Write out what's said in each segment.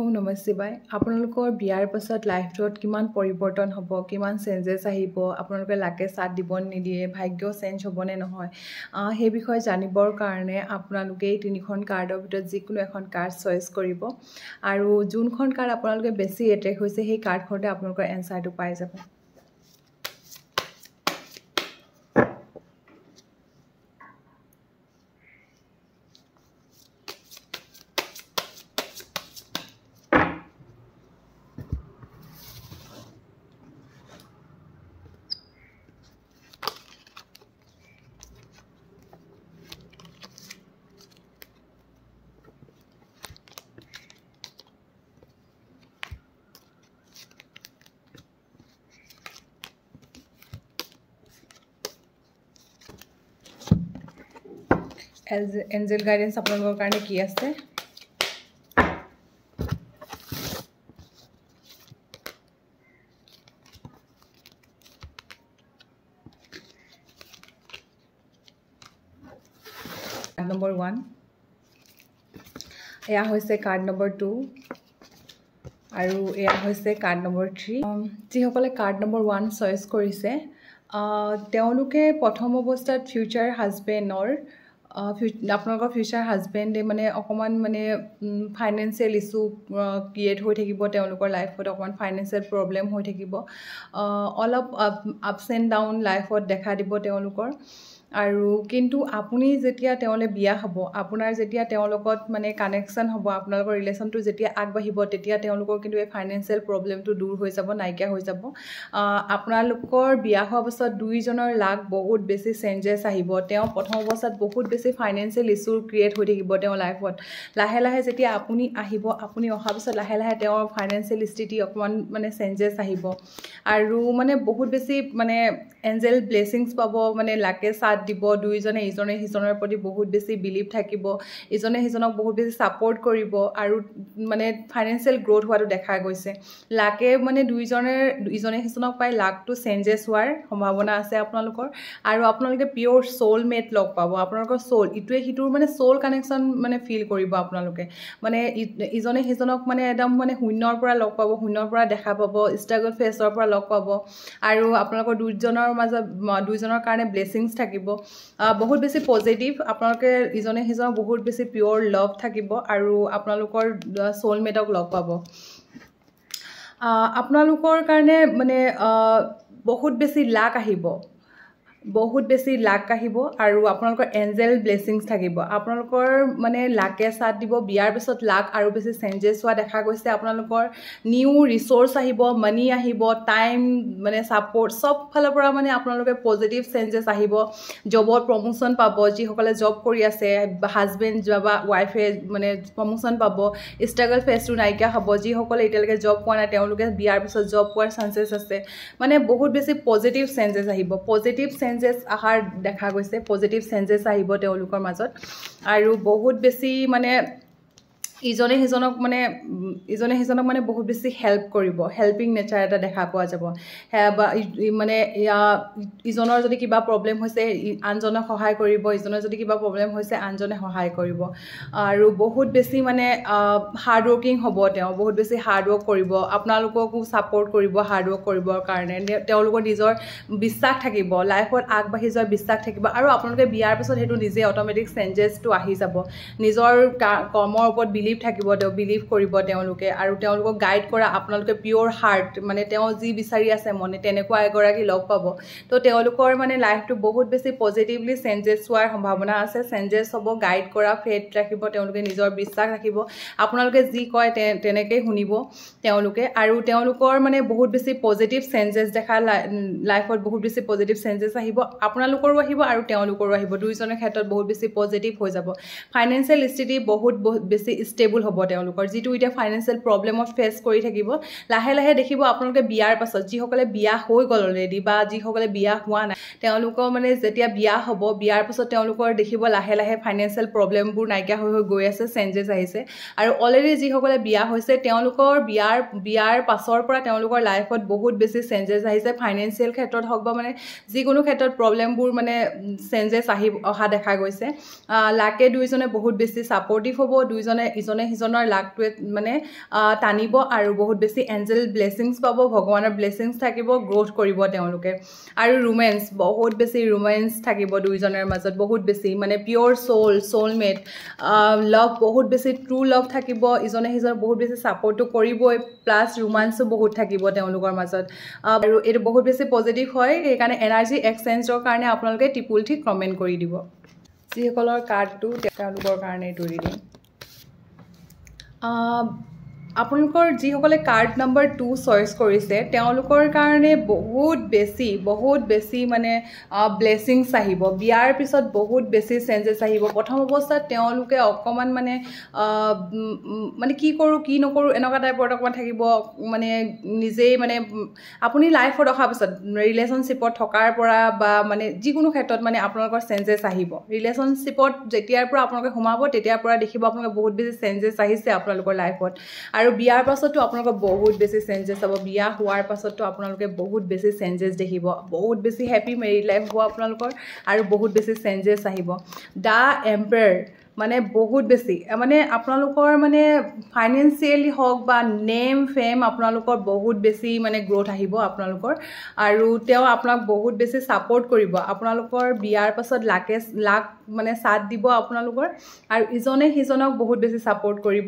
ওম নমঃ শিৱায় আপোনালোকৰ বিয়াৰ পাছত লাইফটোত কিমান পৰিৱৰ্তন হ'ব কিমান চেঞ্জেছ আহিব আপোনালোকে লাকে সাথ দিব নিদিয়ে ভাগ্য চেঞ্জ হ'ব নে নহয় সেই বিষয়ে জানিবৰ কাৰণে আপোনালোকে এই তিনিখন কাৰ্ডৰ ভিতৰত যিকোনো এখন কাৰ্ড চইচ কৰিব আৰু যোনখন কাৰ্ড আপোনালোকে বেছি এট্ৰেক্ট হৈছে সেই কাৰ্ডখনতে আপোনালোকৰ এনসাৰটো পাই যাব এঞ্জেল গাইডেন্স আপোনালোকৰ কাৰণে কি আছে নম্বৰ 1 এয়া হৈছে কাৰ্ড নম্বৰ 2 আৰু এয়া হৈছে কাৰ্ড নম্বৰ 3 যিসকলে কাৰ্ড নম্বৰ 1 চইচ কৰিছে তেওঁলোকে প্ৰথম অৱস্থাত ফিউচাৰ হাজবেণ্ডৰ আপোনালোকৰ ফিউচাৰ হাজবেণ্ডে মানে অকমান মানে ফাইনেন্সিয়েল ইছ্যু ক্ৰিয়েট হৈ থাকিব তেওঁলোকৰ লাইফত অকমান ফাইনেন্সিয়েল প্ৰব্লেম হৈ থাকিব অলপ আপছ এণ্ড ডাউন লাইফত দেখা দিব তেওঁলোকৰ আৰু কিন্তু আপুনি যেতিয়া তেওঁলে বিয়া হ'ব আপোনাৰ যেতিয়া তেওঁলোকত মানে কানেকশন হ'ব আপোনালোকৰ ৰিলেশনটো যেতিয়া আগবাঢ়িব তেতিয়া তেওঁলোকৰ কিন্তু এই ফাইনেন্সিয়েল প্ৰব্লেমটো দূৰ হৈ যাব নাইকিয়া হৈ যাব আপোনালোকৰ বিয়া হোৱাৰ পাছত দুইজনৰ লাক বহুত বেছি চেঞ্জেছ আহিব তেওঁ প্ৰথম অৱস্থাত বহুত বেছি ফাইনেন্সিয়েল ইছ্যু ক্ৰিয়েট হৈ থাকিব তেওঁৰ লাইফত লাহে লাহে যেতিয়া আপুনি আহিব আপুনি অহাৰ পিছত লাহে লাহে তেওঁৰ ফাইনেন্সিয়েল স্থিতি অকমান মানে চেঞ্জেছ আহিব আৰু মানে বহুত বেছি মানে এঞ্জেল ব্লেছিংছ পাব মানে লাকে সাথ দিব দুইজনে ইজনে সিজনৰ প্ৰতি বহুত বেছি বিলিভ থাকিব ইজনে সিজনক বহুত বেছি সাপোৰ্ট কৰিব আৰু মানে ফাইনেন্সিয়েল গ্ৰোথ হোৱাটো দেখা গৈছে লাকে মানে দুইজনে ইজনে সিজনক পাই লাকটো চেঞ্জেছ হোৱাৰ সম্ভাৱনা আছে আপোনালোকৰ আৰু আপোনালোকে পিওৰ সোলমেট লগ পাব আপোনালোকৰ সোল ইটোৱে হিটোৰ মানে সোল কানেকশন মানে ফিল কৰিব আপোনালোকে মানে ইজনে সিজনক মানে একদম মানে শূন্যৰ পৰা লগ পাব শূন্যৰ পৰা দেখা পাব ষ্ট্ৰাগল ফেজৰ পৰা লগ পাব আৰু আপোনালোকৰ দুইজনৰ মাজত দুইজনৰ কাৰণে ব্লেছিংছ থাকিব বহুত বেছি পজিটিভ আপোনালোকে ইজনে সিজনক বহুত বেছি পিওৰ লাভ থাকিব আৰু আপোনালোকৰ সোলমেটক লগ পাব আপোনালোকৰ কাৰণে মানে বহুত বেছি লাক আহিব আৰু আপোনালোকৰ এঞ্জেল ব্লেছিংছ থাকিব আপোনালোকৰ মানে লাকে সাথ দিব বিয়াৰ পিছত লাক আৰু বেছি চেঞ্জেছ হোৱা দেখা গৈছে আপোনালোকৰ নিউ ৰিসোৰ্স আহিব মানি আহিব টাইম মানে সাপোৰ্ট সব ফালৰ পৰা মানে আপোনালোকে পজিটিভ চেঞ্জেছ আহিব জবত প্ৰমোশন পাব যিসকলে জব কৰি আছে হাজবেণ্ড বা ওয়াইফে মানে প্ৰমোশন পাব ষ্ট্ৰাগল ফেজটো নাইকিয়া হ'ব যিসকলে এতিয়ালৈকে জব পোৱা নাই তেওঁলোকে বিয়াৰ পিছত জব পোৱাৰ চান্সেছ আছে মানে বহুত বেছি পজিটিভ চেঞ্জেছ আহিব পজিটিভ চেঞ্জেছ আহাৰ দেখা গৈছে পজিটিভ চেঞ্জেছ আহিব তেওঁলোকৰ মাজত আৰু বহুত বেছি মানে ইজনে সিজনক মানে বহুত বেছি হেল্প কৰিব হেল্পিং নেচাৰ এটা দেখা পোৱা যাব মানে ইজনৰ যদি কিবা প্ৰব্লেম হৈছে আনজনক সহায় কৰিব ইজনৰ যদি কিবা প্ৰব্লেম হৈছে আনজনে সহায় কৰিব আৰু বহুত বেছি মানে হাৰ্ড ৱৰ্কিং হ'ব তেওঁ বহুত বেছি হাৰ্ড ৱৰ্ক কৰিব আপোনালোককো সাপোৰ্ট কৰিব হাৰ্ড ৱৰ্ক কৰিবৰ কাৰণে তেওঁলোকৰ নিজৰ বিশ্বাস থাকিব লাইফত আগবাঢ়ি যোৱাৰ বিশ্বাস থাকিব আৰু আপোনালোকে বিয়াৰ পিছত হেতু নিজে অটোমেটিক চেঞ্জেছটো আহি যাব নিজৰ কৰ্মৰ ওপৰত বিলিভ থাকিব বিলিভ কৰিব তেওঁলোকে আৰু তেওঁলোকক গাইড কৰা আপোনালোকে পিওৰ হাৰ্ট মানে তেওঁ যি বিচাৰি আছে মনে তেনেকুৱা এগৰাকী লগ পাব তো তেওঁলোকৰ মানে লাইফটো বহুত বেছি পজিটিভলি চেঞ্জেছ হোৱাৰ সম্ভাৱনা আছে চেঞ্জেছ হ'ব গাইড কৰা ফেথ ৰাখিব তেওঁলোকে নিজৰ বিশ্বাস ৰাখিব আপোনালোকে যি কয় তেনেকৈ শুনিব তেওঁলোকে আৰু তেওঁলোকৰ মানে বহুত বেছি পজিটিভ চেঞ্জেছ দেখা লাইফত বহুত বেছি পজিটিভ চেঞ্জেছ আহিব আপোনালোকৰো আহিব আৰু তেওঁলোকৰো আহিব দুইজনৰ ক্ষেত্ৰত বহুত বেছি পজিটিভ হৈ যাব ফাইনেন্সিয়েল স্থিতি বহুত বেছি ষ্টেবল হ'ব তেওঁলোকৰ যিটো এতিয়া ফাইনেন্সিয়েল প্ৰব্লেমত ফেস কৰি থাকিব লাহে লাহে দেখিব আপোনালোকে বিয়াৰ পাছত যিসকলে বিয়া হৈ গ'ল অলৰেডি বা যিসকলে বিয়া হোৱা নাই তেওঁলোকৰ মানে যেতিয়া বিয়া হ'ব বিয়াৰ পাছত তেওঁলোকৰ দেখিব লাহে লাহে ফাইনেন্সিয়েল প্ৰব্লেমবোৰ নাইকিয়া হৈ গৈ আছে চেঞ্জেছ আহিছে আৰু অলৰেডি যিসকলে বিয়া হৈছে তেওঁলোকৰ বিয়াৰ পাছৰ পৰা তেওঁলোকৰ লাইফত বহুত বেছি চেঞ্জেছ আহিছে ফাইনেন্সিয়েল ক্ষেত্ৰত হওক বা মানে যিকোনো ক্ষেত্ৰত প্ৰব্লেমবোৰ মানে চেঞ্জেছ অহা দেখা গৈছে লাকে দুইজনে বহুত বেছি সাপোৰ্টিভ হ'ব দুইজনে ইজনে সিজনৰ লাকটোৱে মানে টানিব আৰু বহুত বেছি এঞ্জেল ব্লেছিংছ পাব ভগৱানৰ ব্লেছিংছ থাকিব গ্ৰোথ কৰিব তেওঁলোকে আৰু ৰোমেন্স বহুত বেছি ৰোমেন্স থাকিব দুইজনৰ মাজত বহুত বেছি মানে পিয়ৰ সোলমেট লাভ বহুত বেছি ট্ৰু লাভ থাকিব ইজনে সিজনক বহুত বেছি সাপোৰ্টটো কৰিবই প্লাস ৰোমান্সও বহুত থাকিব তেওঁলোকৰ মাজত আৰু এটো বহুত বেছি পজিটিভ হয় এই কাৰণে এনাৰ্জি এক্সচেঞ্জৰ কাৰণে আপোনালোকে টিপুল ঠিক কমেন্ট কৰি দিব যিসকলৰ কাৰ্ডটো তেওঁলোকৰ কাৰণে এটো ৰিডিং আপোনালোকৰ যিসকলে কাৰ্ড নম্বৰ 2 চইচ কৰিছে তেওঁলোকৰ কাৰণে বহুত বেছি মানে ব্লেছিংছ আহিব বিয়াৰ পিছত বহুত বেছি চেঞ্জেছ আহিব প্ৰথম অৱস্থাত তেওঁলোকে অকমান মানে কি কৰো কি নকৰো এনেকা টাইপৰ অকমান থাকিব মানে নিজেই মানে আপুনি লাইফত অহা পিছত ৰিলেশনশিপত থকাৰ পৰা বা মানে যিকোনো ক্ষেত্ৰত মানে আপোনালোকৰ চেঞ্জেছ আহিব ৰিলেশনশিপত যেতিয়াৰ পৰা আপোনালোকে সোমাব তেতিয়াৰ পৰা দেখিব আপোনালোকে বহুত বেছি চেঞ্জেছ আহিছে আপোনালোকৰ লাইফত আৰু বিয়াৰ পাছতো আপোনালোকৰ বহুত বেছি চেঞ্জেছ হ'ব বিয়া হোৱাৰ পাছতো আপোনালোকে বহুত বেছি চেঞ্জেছ দেখিব বহুত বেছি হেপী মেৰিড লাইফ হ'ব আপোনালোকৰ আৰু বহুত বেছি চেঞ্জেছ আহিব দা এম্পায়াৰ মানে বহুত বেছি মানে আপোনালোকৰ মানে ফাইনেন্সিয়েলি হওক বা নেম ফেম আপোনালোকৰ বহুত বেছি মানে গ্ৰোথ আহিব আপোনালোকৰ আৰু তেওঁ আপোনাক বহুত বেছি সাপোৰ্ট কৰিব আপোনালোকৰ বিয়াৰ পাছত লাক মানে সাথ দিব আপোনালোকৰ আৰু ইজনে সিজনক বহুত বেছি সাপোৰ্ট কৰিব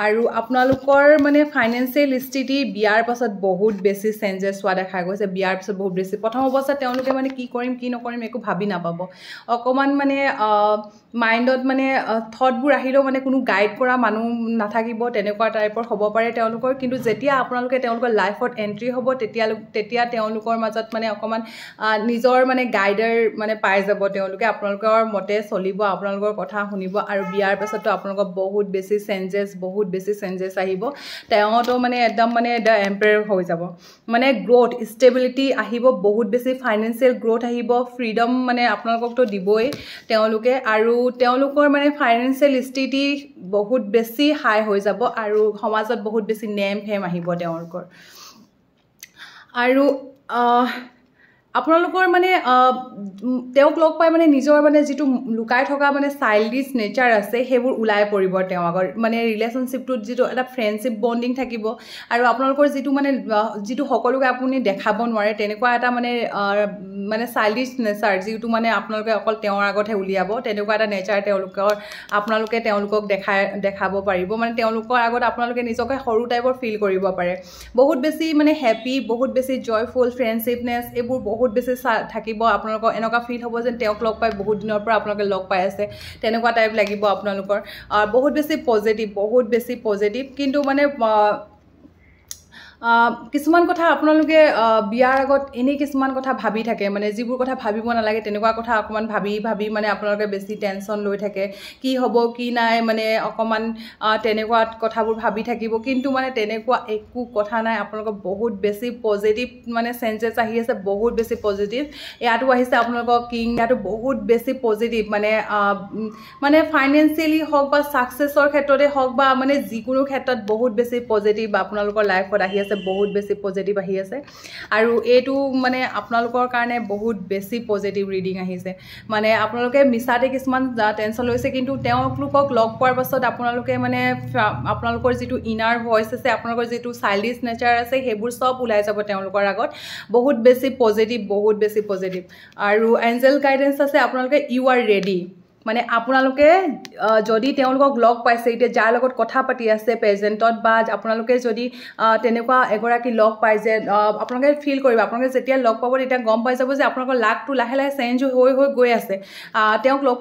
আৰু আপোনালোকৰ মানে ফাইনেন্সিয়েল স্থিতি বিয়াৰ পাছত বহুত বেছি চেঞ্জেছ হোৱা দেখা গৈছে বিয়াৰ পাছত বহুত বেছি প্ৰথম অৱস্থাত তেওঁলোকে মানে কি কৰিম কি নকৰিম একো ভাবি নাপাব অকমান মানে মাইন্ডত মানে থটবোৰ আহিলেও মানে কোনো গাইড কৰা মানুহ নাথাকিব তেনেকুৱা টাইপৰ হ'ব পাৰে তেওঁলোকৰ কিন্তু যেতিয়া আপোনালোকে তেওঁলোকৰ লাইফত এন্ট্ৰি হ'ব তেতিয়া তেওঁলোকৰ মাজত মানে অকমান নিজৰ মানে গাইডাৰ মানে পাই যাব তেওঁলোকে আপোনালোকৰ মতে চলিব আপোনালোকৰ কথা শুনিব আৰু বিয়াৰ পাছতো আপোনালোকৰ বহুত বেছি চেঞ্জেছ আহিব তেওঁতো মানে একদম মানে দা এম্পায়াৰ হৈ যাব মানে গ্ৰোথ ষ্টেবিলিটি আহিব বহুত বেছি ফাইনেন্সিয়েল গ্ৰোথ আহিব ফ্ৰীডম মানে আপোনালোককতো দিবই তেওঁলোকে আৰু তেওঁলোকৰ মানে ফাইনেন্সিয়েল স্থিতি বহুত বেছি হাই হৈ যাব আৰু সমাজত বহুত বেছি নেম ফেম আহিব তেওঁলোকৰ আৰু আপোনালোকৰ মানে তেওঁক লগ পাই মানে নিজৰ মানে যেটো লুকাই থকা মানে চাইল্ডিছ নেচাৰ আছে হেবোৰ উলাই পৰিব তেওঁ আগৰ মানে ৰিলেশনশিপটোত যেটো এটা ফ্ৰেণ্ডশিপ বন্ডিং থাকিব আৰু আপোনালোকৰ যেটো মানে যেটো সকলোকে আপুনি দেখাব নোৱাৰে তেনেকুৱা এটা মানে চাইল্ডিছ নেচাৰ যেটো মানে আপোনালোকে অকল তেওঁৰ আগতহে উলিয়াব তেনেকুৱা এটা নেচাৰ আপোনালোকে তেওঁলোকক দেখাব পাৰিব মানে তেওঁলোকৰ আগত আপোনালোকে নিজকে সৰু টাইপৰ ফিল কৰিব পাৰে বহুত বেছি মানে হেপী বহুত বেছি জয়ফুল ফ্ৰেণ্ডশিপনেস এবোৰ বহুত বেছি থাকিব আপোনালোকৰ এনেকুৱা ফিল হ'ব যেন তেওঁক লগ পাই বহুত দিনৰ পৰা আপোনালোকে লগ পাই আছে তেনেকুৱা টাইপ লাগিব আপোনালোকৰ বহুত বেছি পজিটিভ কিন্তু মানে কিছুমান কথা আপোনালোকে বিয়াৰ আগত এনে কিছুমান কথা ভাবি থাকে মানে যিবোৰ কথা ভাবিব নালাগে তেনেকুৱা কথা অকমান ভাবি মানে আপোনালোকে বেছি টেনচন লৈ থাকে কি হ'ব কি নাই মানে অকমান তেনেকুৱা কথাবোৰ ভাবি থাকিব কিন্তু মানে তেনেকুৱা একো কথা নাই আপোনালোকৰ বহুত বেছি পজিটিভ মানে চেঞ্জেছ আহি আছে বহুত বেছি পজিটিভ ইয়াতো আহিছে আপোনালোকৰ কিং ইয়াতো বহুত বেছি পজিটিভ মানে ফাইনেন্সিয়েলি হওক বা সাকসেছৰ ক্ষেত্ৰতে হওক বা মানে যিকোনো ক্ষেত্ৰত বহুত বেছি পজিটিভ আপোনালোকৰ লাইফত আহি বহুত বেছি পজিটিভ আহি আছে আৰু এটো মানে আপোনালোকৰ কাৰণে বহুত বেছি পজিটিভ ৰিডিং আহিছে মানে আপোনালোকে মিছাতে কিছুমান টেনচন লৈছে কিন্তু তেওঁলোকক লগ পোৱাৰ পাছত আপোনালোকে মানে আপোনালোকৰ যেটো ইনাৰ ভয়েস আছে আপোনালোকৰ যেটো চাইল্ডিছ নেচাৰ আছে হেবোৰ সব উলাই যাব তেওঁলোকৰ আগত বহুত বেছি পজিটিভ আৰু এঞ্জেল গাইডেন্স আছে আপোনালোকে ইউ আৰ ৰেডি মানে আপোনালোকে যদি তেওঁলোকক লগ পাইছে এতিয়া যাৰ লগত কথা পাতি আছে প্ৰেজেন্টত বা আপোনালোকে যদি তেনেকুৱা এগৰাকী লগ পাই যে আপোনালোকে ফিল কৰিব আপোনালোকে যেতিয়া লগ পাব তেতিয়া গম পাই যাব যে আপোনালোকৰ লাকটো লাহে চেঞ্জ হৈ গৈ আছে তেওঁক লগ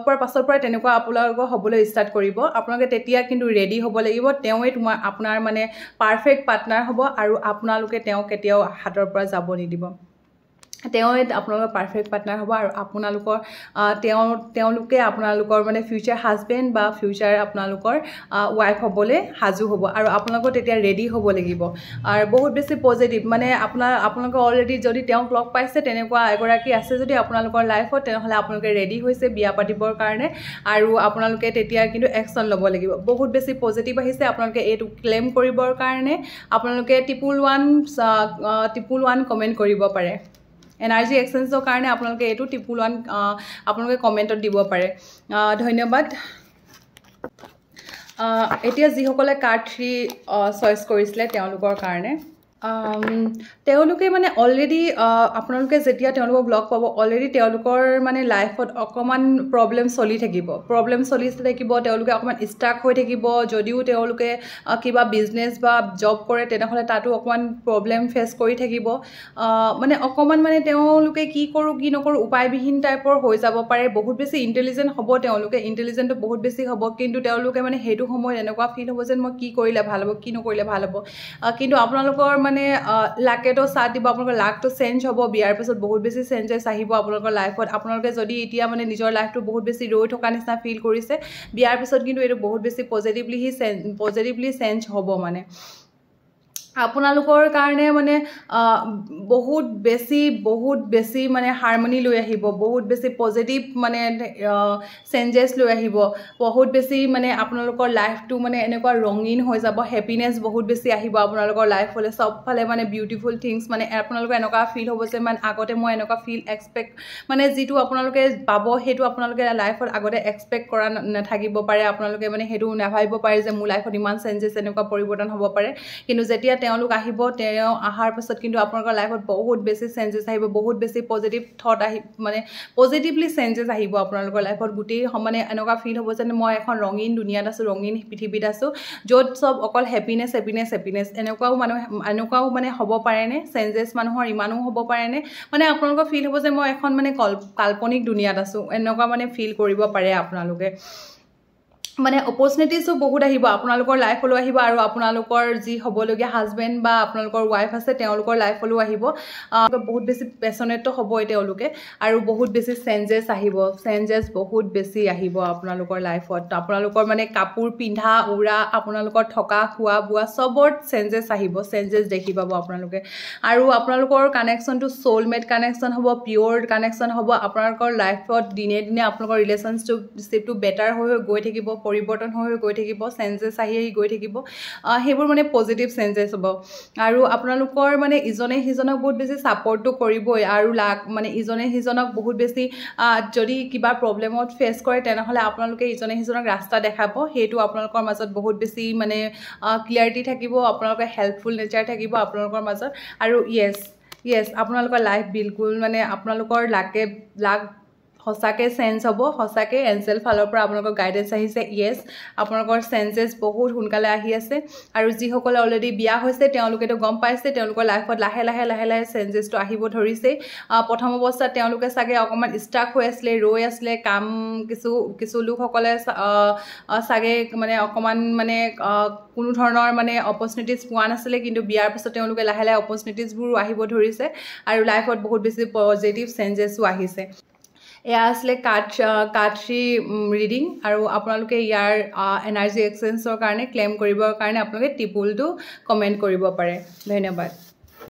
পোৱাৰ পাছৰ পৰা তেনেকুৱা আপোনালোকৰ হ'বলৈ ষ্টাৰ্ট কৰিব আপোনালোকে তেতিয়া কিন্তু ৰেডি হ'ব লাগিব তেওঁৱে আপোনাৰ মানে পাৰফেক্ট পাৰ্টনাৰ হ'ব আৰু আপোনালোকে তেওঁ কেতিয়াও হাতৰ পৰা যাব নিদিব তেওঁৱে আপোনালোকৰ পাৰফেক্ট পাৰ্টনাৰ হ'ব আৰু আপোনালোকৰ তেওঁলোকে আপোনালোকৰ মানে ফিউচাৰ হাজবেণ্ড বা ফিউচাৰ আপোনালোকৰ ওয়াইফ হ'বলৈ হাজু হ'ব আৰু আপোনালোকৰ তেতিয়া ৰেডি হ'ব লাগিব আৰু বহুত বেছি পজিটিভ মানে আপোনালোকে অলৰেডি যদি তেওঁক লগ পাইছে তেনেকুৱা এগৰাকী আছে যদি আপোনালোকৰ লাইফত তেনেহলে আপোনালোকে ৰেডি হৈছে বিয়া পাতিবৰ কাৰণে আৰু আপোনালোকে তেতিয়া কিন্তু একচন ল'ব লাগিব বহুত বেছি পজিটিভ আহিছে আপোনালোকে এটো ক্লেম কৰিবৰ কাৰণে আপোনালোকে 111 কমেন্ট কৰিব পাৰে এনাৰ্জি এক্সচেঞ্জৰ কাৰণে আপোনালোকে এটো 111 আপোনালোকে কমেন্টত দিব পাৰে ধন্যবাদ এতিয়া যিসকলে কাৰ্ড 3 চইচ কৰিছিলে তেওঁলোকৰ কাৰণে তেওঁলোকে মানে অলৰেডি আপোনালোকে যেতিয়া তেওঁলোকক লগ পাব অলৰেডি তেওঁলোকৰ মানে লাইফত অকণমান প্ৰব্লেম চলি থাকিব তেওঁলোকে অকণমান ষ্টাক হৈ থাকিব যদিও তেওঁলোকে কিবা বিজনেছ বা জব কৰে তেনেহ'লে তাতো অকণমান প্ৰব্লেম ফেচ কৰি থাকিব মানে অকণমান মানে তেওঁলোকে কি কৰোঁ কি নকৰোঁ উপায়বিহীন টাইপৰ হৈ যাব পাৰে বহুত বেছি ইণ্টেলিজেণ্ট হ'ব তেওঁলোকে ইণ্টেলিজেণ্টটো বহুত বেছি হ'ব কিন্তু তেওঁলোকে মানে সেইটো সময়ত এনেকুৱা ফিল হ'ব যেন মই কি কৰিলে ভাল হ'ব কি নকৰিলে ভাল হ'ব কিন্তু আপোনালোকৰ মানে লাকেটো সাথ দিব আপোনালোকৰ লাকটো চেঞ্জ হ'ব বিয়াৰ পিছত বহুত বেছি চেঞ্জেছ আহিব আপোনালোকৰ লাইফত আপোনালোকে যদি এতিয়া মানে নিজৰ লাইফটো বহুত বেছি ৰৈ থকা নিচিনা ফিল কৰিছে বিয়াৰ পিছত কিন্তু এইটো বহুত বেছি পজিটিভলি চেঞ্জ হ'ব মানে আপোনালোকৰ কাৰণে মানে বহুত বেছি মানে হাৰমনি লৈ আহিব বহুত বেছি পজিটিভ মানে চেঞ্জেছ লৈ আহিব বহুত বেছি মানে আপোনালোকৰ লাইফটো মানে এনেকুৱা ৰঙীন হৈ যাব হেপিনেছ বহুত বেছি আহিব আপোনালোকৰ লাইফলৈ সবফালে মানে বিউটিফুল থিংছ মানে আপোনালোকৰ এনেকুৱা ফিল হ'ব যে মানে আগতে মই এনেকুৱা ফিল এক্সপেক্ট মানে যিটো আপোনালোকে পাব সেইটো আপোনালোকে লাইফত আগতে এক্সপেক্ট কৰা নাথাকিব পাৰে আপোনালোকে মানে সেইটো নাভাবিব পাৰে যে মোৰ লাইফত ইমান চেঞ্জেছ এনেকুৱা পৰিৱৰ্তন হ'ব পাৰে কিন্তু যেতিয়া তেওঁলোক আহিব তেওঁ আহাৰ পাছত কিন্তু আপোনালোকৰ লাইফত বহুত বেছি চেঞ্জেছ আহিব বহুত বেছি পজিটিভ থট আহি মানে পজিটিভলি চেঞ্জেছ আহিব আপোনালোকৰ লাইফত গোটেই মানে এনেকুৱা ফিল হ'ব যেন মই এখন ৰঙীন দুনিয়াত আছোঁ ৰঙীন পৃথিৱীত আছোঁ য'ত চব অকল হেপিনেছ এনেকুৱাও মানে হ'ব পাৰেনে চেঞ্জেছ মানুহৰ ইমানো হ'ব পাৰেনে মানে আপোনালোকৰ ফিল হ'ব যে মই এখন মানে কাল্পনিক দুনিয়াত আছোঁ এনেকুৱা মানে ফিল কৰিব পাৰে আপোনালোকে মানে অপৰচুনিটিজো বহুত আহিব আপোনালোকৰ লাইফলৈ আহিব আৰু আপোনালোকৰ যি হ'বলগীয়া হাজবেণ্ড বা আপোনালোকৰ ৱাইফ আছে তেওঁলোকৰ লাইফলৈও আহিব বহুত বেছি পেছনেটটো হ'বই তেওঁলোকে আৰু বহুত বেছি চেঞ্জেছ বহুত বেছি আহিব আপোনালোকৰ লাইফত আপোনালোকৰ মানে কাপোৰ পিন্ধা উৰা আপোনালোকৰ থকা খোৱা বোৱা চবত চেঞ্জেছ দেখি পাব আপোনালোকে আৰু আপোনালোকৰ কানেকশ্যনটো সোলমেট কানেকশ্যন হ'ব পিয়'ৰ কানেকশ্যন হ'ব আপোনালোকৰ লাইফত দিনে দিনে আপোনালোকৰ ৰিলেশ্যনশ্বিপটো বেটাৰ হৈ গৈ থাকিব পৰিৱৰ্তন হৈ গৈ থাকিব চেঞ্জেছ আহি গৈ থাকিব সেইবোৰ মানে পজিটিভ চেঞ্জেছ হ'ব আৰু আপোনালোকৰ মানে ইজনে সিজনক বহুত বেছি ছাপৰ্টটো কৰিবই আৰু মানে ইজনে সিজনক বহুত বেছি যদি কিবা প্ৰব্লেমত ফেচ কৰে তেনেহ'লে আপোনালোকে ইজনে সিজনক ৰাস্তা দেখাব সেইটো আপোনালোকৰ মাজত বহুত বেছি মানে ক্লিয়াৰিটি থাকিব আপোনালোকৰ হেল্পফুল নেচাৰ থাকিব আপোনালোকৰ মাজত আৰু য়েছ আপোনালোকৰ লাইফ বিলকুল মানে আপোনালোকৰ লাক সঁচাকে চেঞ্জ হ'ব সঁচাকে এঞ্জেল ফালৰ পৰা আপোনালোকৰ গাইডেন্স আহিছে য়েছ আপোনালোকৰ চেঞ্জেছ বহুত সোনকালে আহি আছে আৰু যিসকলে অলৰেডি বিয়া হৈছে তেওঁলোকেতো গম পাইছে তেওঁলোকৰ লাইফত লাহে লাহে চেঞ্জেছটো আহিব ধৰিছে প্ৰথম অৱস্থাত তেওঁলোকে চাগে অকণমান ষ্টাক হৈ আছিলে ৰৈ আছিলে কাম কিছু লোকসকলে চাগে মানে অকণমান মানে কোনো ধৰণৰ মানে অপৰচুনিটিজ পোৱা নাছিলে কিন্তু বিয়াৰ পিছত তেওঁলোকে লাহে অপৰচুনিটিজবোৰো আহিব ধৰিছে আৰু লাইফত বহুত বেছি পজিটিভ চেঞ্জেছো আহিছে এয়া আছিলে কাৰ্ড 3 ৰিডিং আৰু আপোনালোকে ইয়াৰ এনাৰ্জি এক্সচেঞ্জৰ কাৰণে ক্লেইম কৰিবৰ কাৰণে আপোনালোকে টিপুলটো কমেণ্ট কৰিব পাৰে ধন্যবাদ